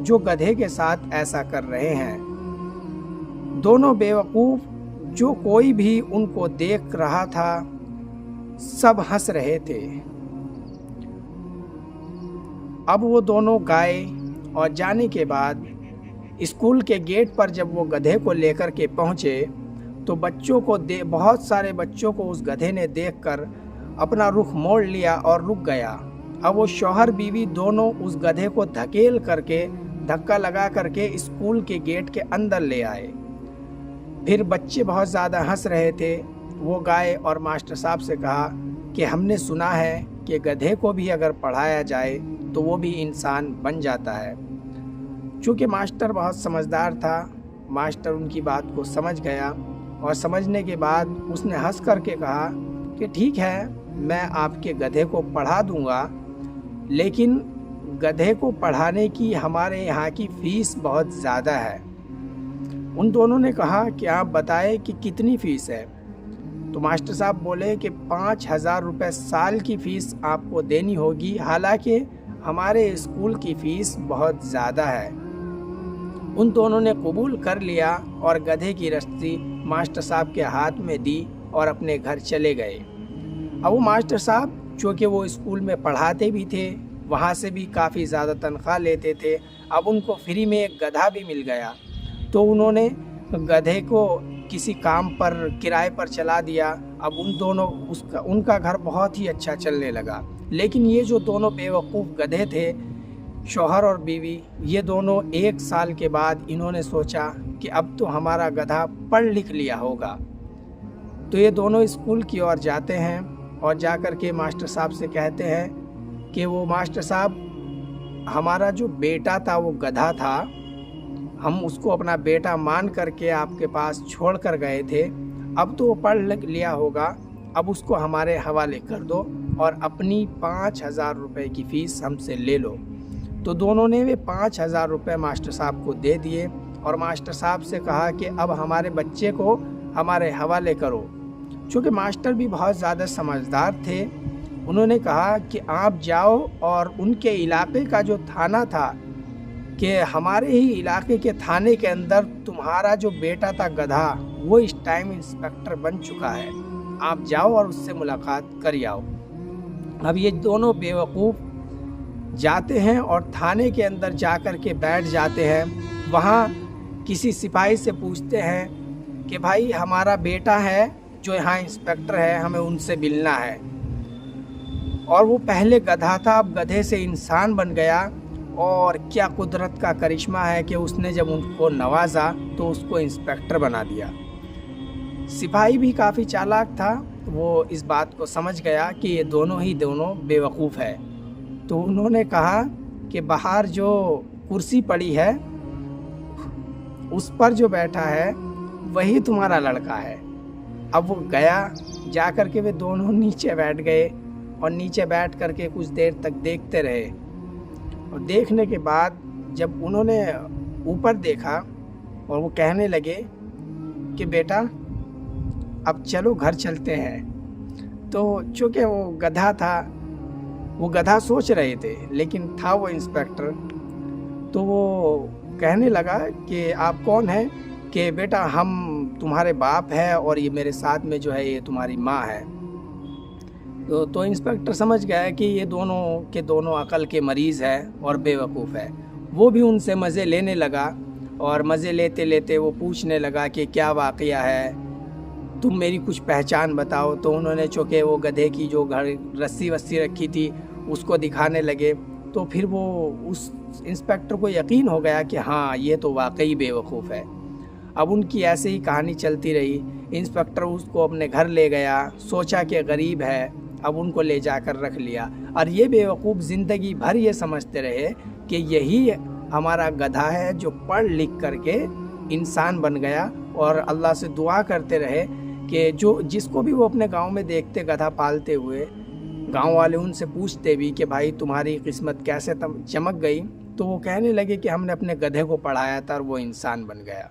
جو گدھے کے ساتھ ایسا کر رہے ہیں۔ دونوں بیوقوف جو کوئی بھی ان کو دیکھ رہا تھا سب ہنس رہے تھے۔ اب وہ دونوں گئے اور جانے کے بعد اسکول کے گیٹ پر جب وہ گدھے کو لے کر کے پہنچے تو بہت سارے بچوں کو اس گدھے نے دیکھ کر اپنا رخ موڑ لیا اور رک گیا۔ اب وہ شوہر بیوی دونوں اس گدھے کو دھکیل کر کے دھکا لگا کر کے اسکول کے گیٹ کے اندر لے آئے۔ پھر بچے بہت زیادہ ہنس رہے تھے۔ وہ گئے اور ماسٹر صاحب سے کہا کہ ہم نے سنا ہے کہ گدھے کو بھی اگر پڑھایا جائے تو وہ بھی انسان بن جاتا ہے۔ چونکہ ماسٹر بہت سمجھدار تھا، ماسٹر ان کی بات کو سمجھ گیا اور سمجھنے کے بعد اس نے ہنس کر کے کہا کہ ٹھیک ہے، میں آپ کے گدھے کو پڑھا دوں گا، لیکن گدھے کو پڑھانے کی ہمارے یہاں کی فیس بہت زیادہ ہے۔ ان دونوں نے کہا کہ آپ بتائیں کہ کتنی فیس ہے؟ تو ماسٹر صاحب بولے کہ 5,000 روپے سال کی فیس آپ کو دینی ہوگی، حالانکہ ہمارے اسکول کی فیس بہت زیادہ ہے۔ ان دونوں نے قبول کر لیا اور گدھے کی رسی ماسٹر صاحب کے ہاتھ میں دی اور اپنے گھر چلے گئے۔ اب وہ ماسٹر صاحب چونکہ وہ اسکول میں پڑھاتے بھی تھے، وہاں سے بھی کافی زیادہ تنخواہ لیتے تھے، اب ان کو فری میں ایک گدھا بھی مل گیا، تو انہوں نے گدھے کو کسی کام پر کرائے پر چلا دیا۔ اب ان کا گھر بہت ہی اچھا چلنے لگا۔ لیکن یہ جو دونوں بیوقوف گدھے تھے، شوہر اور بیوی، یہ دونوں 1 سال کے بعد انہوں نے سوچا کہ اب تو ہمارا گدھا پڑھ لکھ لیا ہوگا، تو یہ دونوں اسکول کی اور جاتے ہیں اور جا کر کے ماسٹر صاحب سے کہتے ہیں کہ وہ ماسٹر صاحب، ہمارا جو بیٹا تھا وہ گدھا تھا، ہم اس کو اپنا بیٹا مان کر کے آپ کے پاس چھوڑ کر گئے تھے، اب تو وہ پڑھ لکھ لیا ہوگا، اب اس کو ہمارے حوالے کر دو اور اپنی 5,000 روپے کی فیس ہم سے لے لو۔ تو دونوں نے وہ 5,000 روپے ماسٹر صاحب کو دے دیے اور ماسٹر صاحب سے کہا کہ اب ہمارے بچے کو ہمارے حوالے کرو۔ چونکہ ماسٹر بھی بہت زیادہ سمجھدار تھے، انہوں نے کہا کہ آپ جاؤ اور ان کے علاقے کا جو تھانہ تھا، کہ ہمارے ہی علاقے کے تھانے کے اندر تمہارا جو بیٹا تھا گدھا، وہ اس ٹائم انسپکٹر بن چکا ہے، آپ جاؤ اور اس سے ملاقات کر آؤ۔ اب یہ دونوں بیوقوف جاتے ہیں اور تھانے کے اندر جا کر کے بیٹھ جاتے ہیں۔ وہاں کسی سپاہی سے پوچھتے ہیں کہ بھائی ہمارا بیٹا ہے جو یہاں انسپکٹر ہے، ہمیں ان سے ملنا ہے۔ اور وہ پہلے گدھا تھا، اب گدھے سے انسان بن گیا، اور کیا قدرت کا کرشمہ ہے کہ اس نے جب ان کو نوازا تو اس کو انسپکٹر بنا دیا۔ سپاہی بھی کافی چالاک تھا، وہ اس بات کو سمجھ گیا کہ یہ دونوں بیوقوف ہے، تو انہوں نے کہا کہ باہر جو کرسی پڑی ہے اس پر جو بیٹھا ہے وہی تمہارا لڑکا ہے۔ اب وہ گیا، جا کر کے وہ دونوں نیچے بیٹھ گئے اور نیچے بیٹھ کر کے کچھ دیر تک دیکھتے رہے، اور دیکھنے کے بعد جب انہوں نے اوپر دیکھا اور وہ کہنے لگے کہ بیٹا اب چلو گھر چلتے ہیں۔ تو چونکہ وہ گدھا تھا، وہ گدھا سوچ رہے تھے لیکن تھا وہ انسپکٹر، تو وہ کہنے لگا کہ آپ کون ہیں؟ کہ بیٹا ہم تمہارے باپ ہیں اور یہ میرے ساتھ میں جو ہے یہ تمہاری ماں ہے۔ تو انسپکٹر سمجھ گیا کہ یہ دونوں کے دونوں عقل کے مریض ہے اور بیوقوف ہے۔ وہ بھی ان سے مزے لینے لگا، اور مزے لیتے لیتے وہ پوچھنے لگا کہ کیا واقعہ ہے، تم میری کچھ پہچان بتاؤ۔ تو انہوں نے چونکہ وہ گدھے کی جو رسی رکھی تھی اس کو دکھانے لگے، تو پھر وہ اس انسپکٹر کو یقین ہو گیا کہ ہاں یہ تو واقعی بیوقوف ہے۔ اب ان کی ایسے ہی کہانی چلتی رہی۔ انسپکٹر اس کو اپنے گھر لے گیا، سوچا کہ غریب ہے، اب ان کو لے جا کر رکھ لیا، اور یہ بیوقوف زندگی بھر یہ سمجھتے رہے کہ یہی ہمارا گدھا ہے جو پڑھ لکھ کر کے انسان بن گیا، اور اللہ سے دعا کرتے رہے کہ جس کو بھی وہ اپنے گاؤں میں دیکھتے گدھا پالتے ہوئے، گاؤں والے ان سے پوچھتے بھی کہ بھائی تمہاری قسمت کیسے چمک گئی، تو وہ کہنے لگے کہ ہم نے اپنے گدھے کو پڑھایا تھا اور وہ انسان بن گیا۔